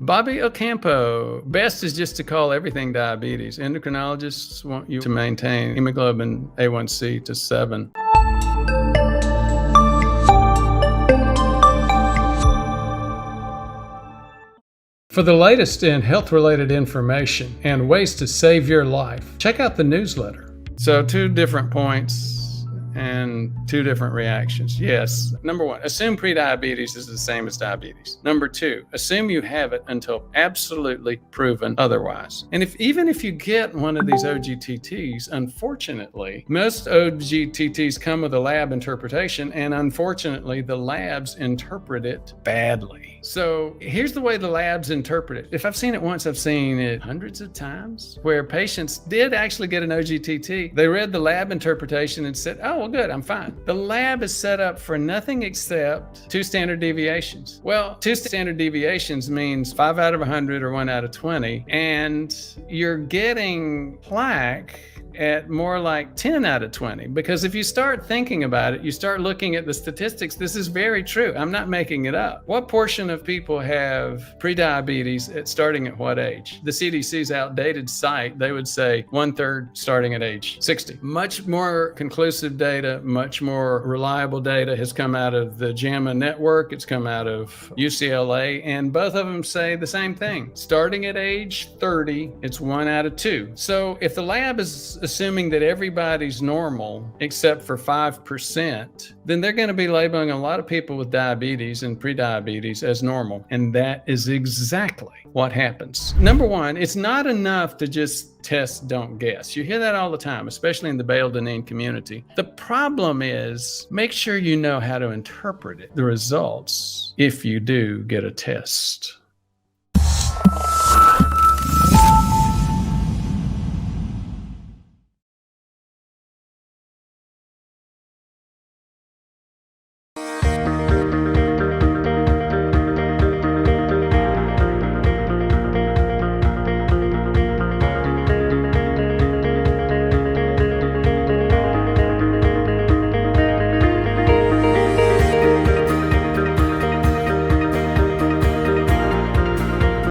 Bobby Ocampo, best is just to call everything diabetes. Endocrinologists want you to maintain hemoglobin A1C to 7. For the latest in health-related information and ways to save your life, check out the newsletter. So 2 different points and 2 different reactions. Yes. Number 1, assume prediabetes is the same as diabetes. Number 2, assume you have it until absolutely proven otherwise. And even if you get one of these OGTTs, unfortunately, most OGTTs come with a lab interpretation, and unfortunately, the labs interpret it badly. So here's the way the labs interpret it. If I've seen it once, I've seen it hundreds of times where patients did actually get an OGTT. They read the lab interpretation and said, oh, well, good, I'm fine. The lab is set up for nothing except 2 standard deviations. Well, 2 standard deviations means 5 out of 100 or 1 out of 20, and you're getting plaque at more like 10 out of 20. Because if you start thinking about it, you start looking at the statistics, this is very true. I'm not making it up. What portion of people have prediabetes starting at what age? The CDC's outdated site, they would say 1/3 starting at age 60. Much more conclusive data, much more reliable data has come out of the JAMA network. It's come out of UCLA, and both of them say the same thing. Starting at age 30, it's 1 out of 2. So if the lab is assuming that everybody's normal except for 5%, then they're going to be labeling a lot of people with diabetes and prediabetes as normal. And that is exactly what happens. Number 1, it's not enough to just test, don't guess. You hear that all the time, especially in the Bale-Deneen community. The problem is, make sure you know how to interpret it, the results, if you do get a test.